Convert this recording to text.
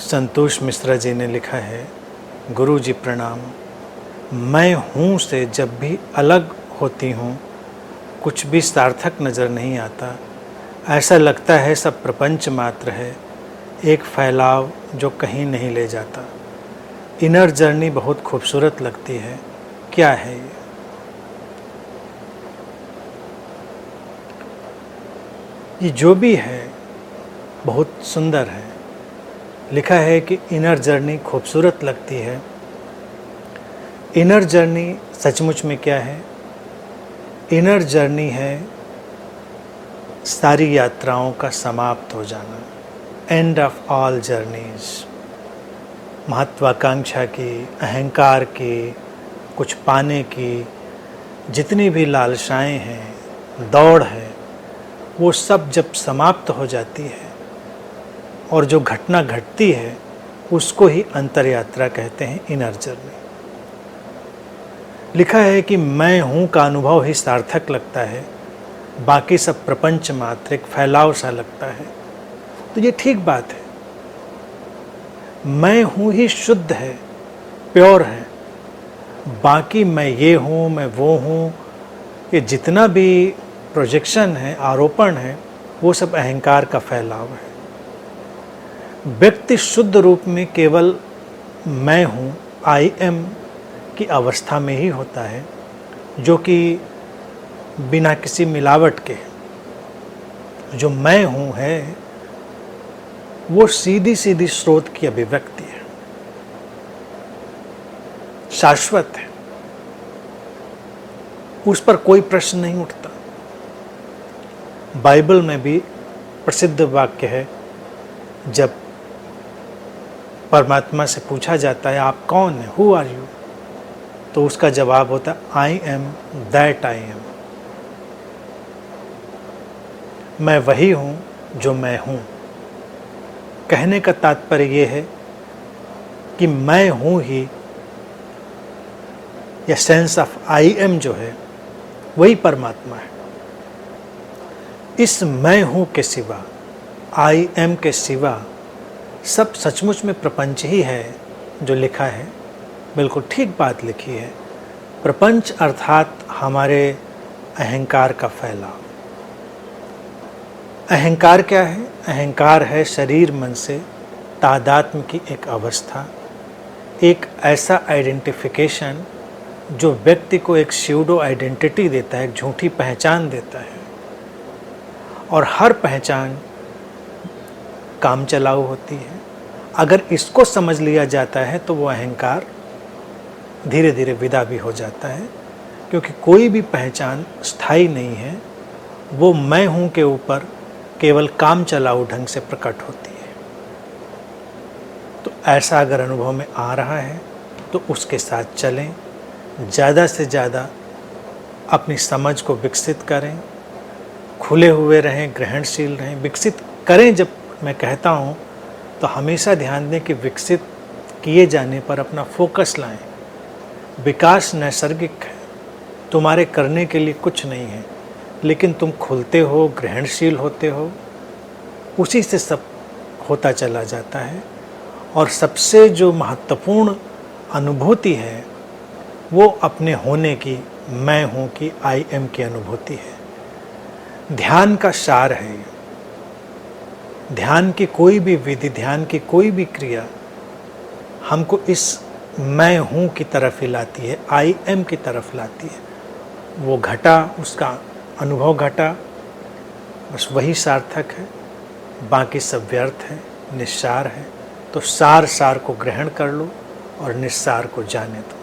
संतोष मिश्रा जी ने लिखा है, गुरु जी प्रणाम। मैं हूँ से जब भी अलग होती हूँ, कुछ भी सार्थक नज़र नहीं आता। ऐसा लगता है सब प्रपंच मात्र है, एक फैलाव जो कहीं नहीं ले जाता। इनर जर्नी बहुत खूबसूरत लगती है, क्या है ये? ये जो भी है बहुत सुंदर है। लिखा है कि इनर जर्नी खूबसूरत लगती है। इनर जर्नी सचमुच में क्या है? इनर जर्नी है सारी यात्राओं का समाप्त हो जाना, एंड ऑफ ऑल जर्नीज। महत्वाकांक्षा की, अहंकार की, कुछ पाने की जितनी भी लालसाएं हैं, दौड़ है, वो सब जब समाप्त हो जाती है और जो घटना घटती है उसको ही अंतर यात्रा कहते हैं, इनर जर्नी। लिखा है कि मैं हूँ का अनुभव ही सार्थक लगता है, बाकी सब प्रपंच मात्र एक फैलाव सा लगता है। तो ये ठीक बात है। मैं हूँ ही शुद्ध है, प्योर है। बाकी मैं ये हूँ, मैं वो हूँ, ये जितना भी प्रोजेक्शन है, आरोपण है, वो सब अहंकार का फैलाव है। व्यक्ति शुद्ध रूप में केवल मैं हूँ, आई एम की अवस्था में ही होता है, जो कि बिना किसी मिलावट के। जो मैं हूँ है वो सीधी सीधी स्रोत की अभिव्यक्ति है, शाश्वत है, उस पर कोई प्रश्न नहीं उठता। बाइबल में भी प्रसिद्ध वाक्य है, जब परमात्मा से पूछा जाता है आप कौन है, हु आर यू, तो उसका जवाब होता है I am that I am. मैं वही हूँ जो मैं हूँ। कहने का तात्पर्य यह है कि मैं हूँ ही, या सेंस ऑफ आई एम जो है वही परमात्मा है। इस मैं हूँ के सिवा, आई एम के सिवा सब सचमुच में प्रपंच ही है। जो लिखा है बिल्कुल ठीक बात लिखी है। प्रपंच अर्थात हमारे अहंकार का फैलाव। अहंकार क्या है? अहंकार है शरीर मन से तादात्म्य की एक अवस्था, एक ऐसा आइडेंटिफिकेशन जो व्यक्ति को एक स्यूडो आइडेंटिटी देता है, एक झूठी पहचान देता है। और हर पहचान काम चलाऊ होती है। अगर इसको समझ लिया जाता है तो वो अहंकार धीरे धीरे विदा भी हो जाता है, क्योंकि कोई भी पहचान स्थायी नहीं है। वो मैं हूँ के ऊपर केवल काम चलाऊ ढंग से प्रकट होती है। तो ऐसा अगर अनुभव में आ रहा है तो उसके साथ चलें, ज़्यादा से ज़्यादा अपनी समझ को विकसित करें, खुले हुए रहें, ग्रहणशील रहें। विकसित करें जब मैं कहता हूँ तो हमेशा ध्यान दें कि विकसित किए जाने पर अपना फोकस लाएं। विकास नैसर्गिक है, तुम्हारे करने के लिए कुछ नहीं है, लेकिन तुम खुलते हो, ग्रहणशील होते हो, उसी से सब होता चला जाता है। और सबसे जो महत्वपूर्ण अनुभूति है वो अपने होने की, मैं हूँ की, आई एम की अनुभूति है। ध्यान का सार है ये। ध्यान की कोई भी विधि, ध्यान की कोई भी क्रिया हमको इस मैं हूँ की तरफ ही लाती है, आई एम की तरफ लाती है। वो घटा, उसका अनुभव घटा, बस वही सार्थक है, बाकी सब व्यर्थ है, निस्सार है। तो सार सार को ग्रहण कर लो और निस्सार को जाने दो।